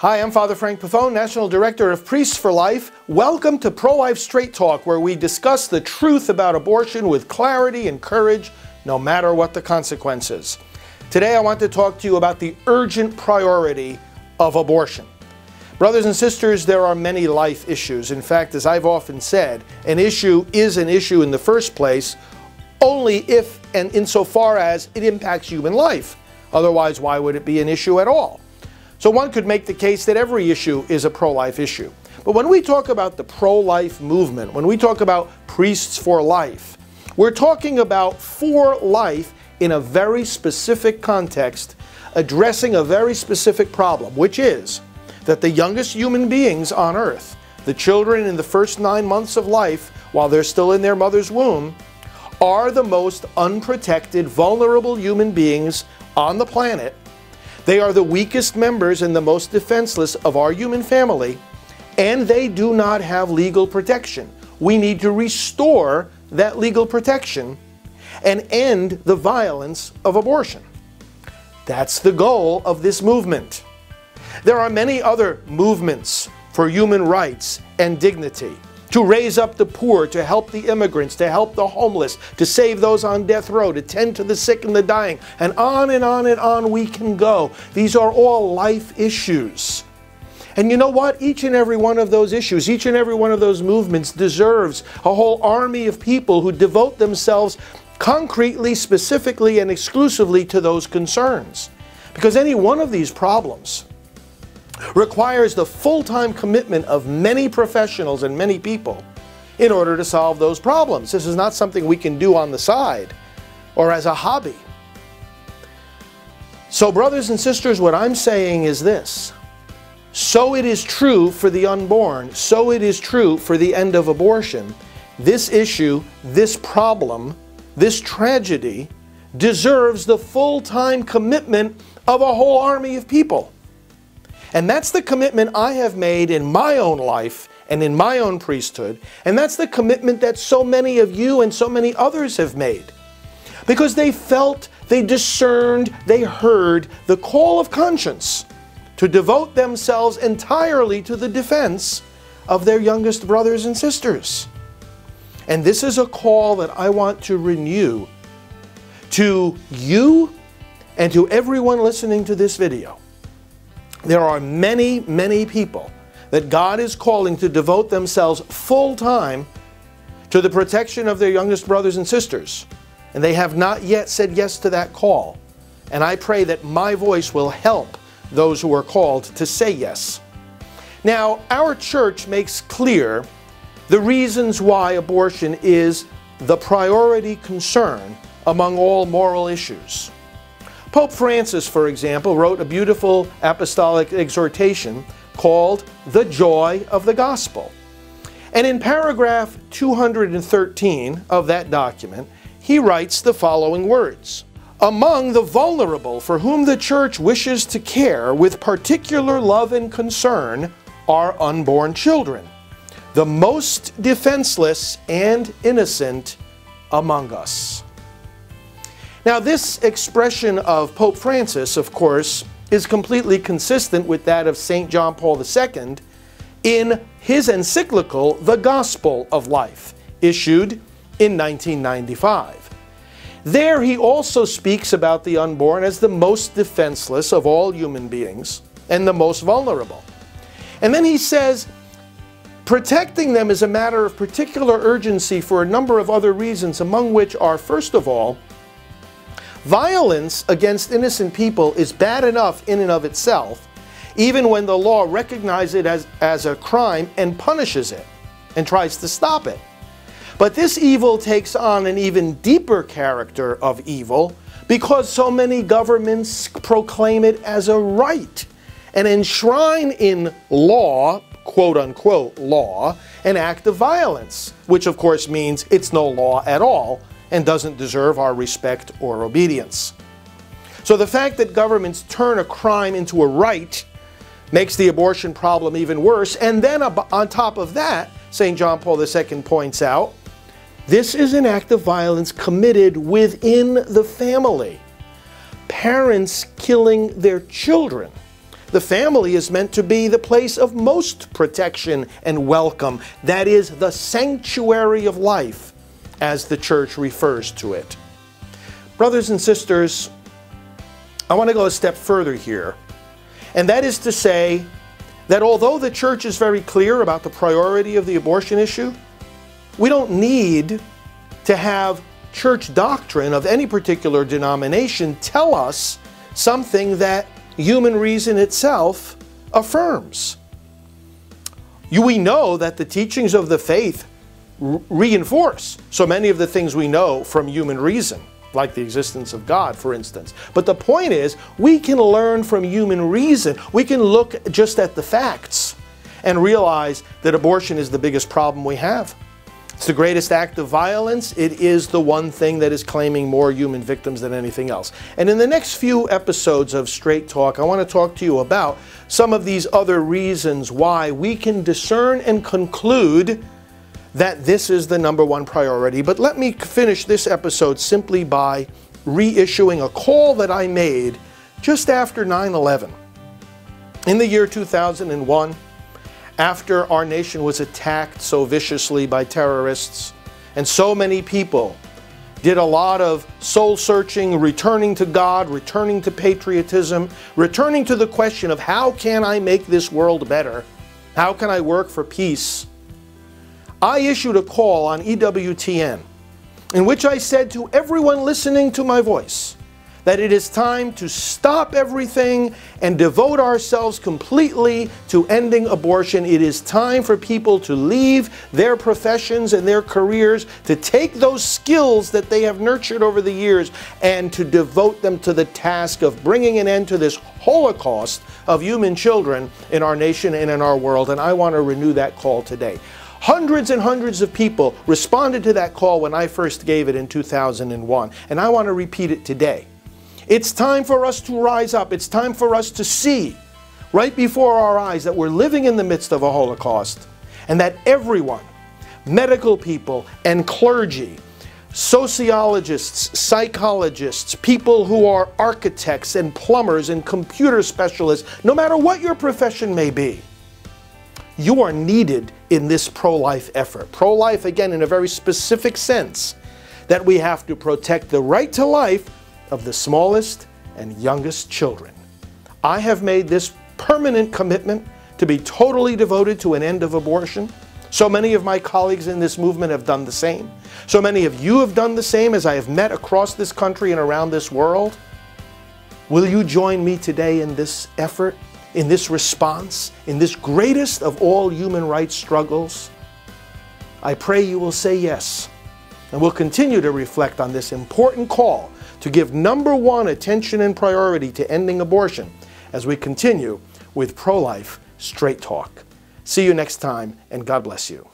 Hi, I'm Father Frank Pavone, National Director of Priests for Life. Welcome to Pro-Life Straight Talk, where we discuss the truth about abortion with clarity and courage, no matter what the consequences. Today I want to talk to you about the urgent priority of abortion. Brothers and sisters, there are many life issues. In fact, as I've often said, an issue is an issue in the first place only if and insofar as it impacts human life. Otherwise, why would it be an issue at all? So one could make the case that every issue is a pro-life issue. But when we talk about the pro-life movement, when we talk about priests for life, we're talking about for life in a very specific context, addressing a very specific problem, which is that the youngest human beings on earth, the children in the first 9 months of life while they're still in their mother's womb, are the most unprotected, vulnerable human beings on the planet. They are the weakest members and the most defenseless of our human family, and they do not have legal protection. We need to restore that legal protection and end the violence of abortion. That's the goal of this movement. There are many other movements for human rights and dignity, to raise up the poor, to help the immigrants, to help the homeless, to save those on death row, to tend to the sick and the dying, and on and on and on we can go. These are all life issues. And you know what? Each and every one of those issues, each and every one of those movements deserves a whole army of people who devote themselves concretely, specifically, and exclusively to those concerns. Because any one of these problems requires the full-time commitment of many professionals and many people in order to solve those problems. This is not something we can do on the side or as a hobby. So, brothers and sisters, what I'm saying is this. So it is true for the unborn, so it is true for the end of abortion. This issue, this problem, this tragedy deserves the full-time commitment of a whole army of people. And that's the commitment I have made in my own life and in my own priesthood. And that's the commitment that so many of you and so many others have made. Because they felt, they discerned, they heard the call of conscience to devote themselves entirely to the defense of their youngest brothers and sisters. And this is a call that I want to renew to you and to everyone listening to this video. There are many, many people that God is calling to devote themselves full-time to the protection of their youngest brothers and sisters. And they have not yet said yes to that call. And I pray that my voice will help those who are called to say yes. Now, our church makes clear the reasons why abortion is the priority concern among all moral issues. Pope Francis, for example, wrote a beautiful apostolic exhortation called The Joy of the Gospel. And in paragraph 213 of that document, he writes the following words: "Among the vulnerable for whom the Church wishes to care with particular love and concern are unborn children, the most defenseless and innocent among us." Now, this expression of Pope Francis, of course, is completely consistent with that of St. John Paul II in his encyclical, The Gospel of Life, issued in 1995. There he also speaks about the unborn as the most defenseless of all human beings and the most vulnerable. And then he says, protecting them is a matter of particular urgency for a number of other reasons, among which are, first of all, violence against innocent people is bad enough in and of itself, even when the law recognizes it as a crime and punishes it and tries to stop it. But this evil takes on an even deeper character of evil because so many governments proclaim it as a right and enshrine in law, quote-unquote law, an act of violence, which of course means it's no law at all and doesn't deserve our respect or obedience. So the fact that governments turn a crime into a right makes the abortion problem even worse. And then on top of that, St. John Paul II points out, this is an act of violence committed within the family. Parents killing their children The family is meant to be the place of most protection and welcome. That is the sanctuary of life, as the church refers to it. Brothers and sisters, I want to go a step further here. And that is to say that although the church is very clear about the priority of the abortion issue, we don't need to have church doctrine of any particular denomination tell us something that human reason itself affirms. We know that the teachings of the faith reinforce so many of the things we know from human reason, like the existence of God, for instance. But the point is, we can learn from human reason. We can look just at the facts and realize that abortion is the biggest problem we have. It's the greatest act of violence. It is the one thing that is claiming more human victims than anything else. And in the next few episodes of Straight Talk, I want to talk to you about some of these other reasons why we can discern and conclude that this is the number one priority. But let me finish this episode simply by reissuing a call that I made just after 9/11. In the year 2001, after our nation was attacked so viciously by terrorists, and so many people did a lot of soul-searching, returning to God, returning to patriotism, returning to the question of how can I make this world better? How can I work for peace? I issued a call on EWTN in which I said to everyone listening to my voice that it is time to stop everything and devote ourselves completely to ending abortion. It is time for people to leave their professions and their careers, to take those skills that they have nurtured over the years and to devote them to the task of bringing an end to this holocaust of human children in our nation and in our world. And I want to renew that call today. Hundreds and hundreds of people responded to that call when I first gave it in 2001, and I want to repeat it today. It's time for us to rise up. It's time for us to see right before our eyes that we're living in the midst of a Holocaust, and that everyone, medical people and clergy, sociologists, psychologists, people who are architects and plumbers and computer specialists, no matter what your profession may be, you are needed in this pro-life effort. Pro-life, again, in a very specific sense, that we have to protect the right to life of the smallest and youngest children. I have made this permanent commitment to be totally devoted to an end of abortion. So many of my colleagues in this movement have done the same. So many of you have done the same as I have met across this country and around this world. Will you join me today in this effort, in this response, in this greatest of all human rights struggles? I pray you will say yes, and we'll continue to reflect on this important call to give number one attention and priority to ending abortion as we continue with Pro-Life Straight Talk. See you next time, and God bless you.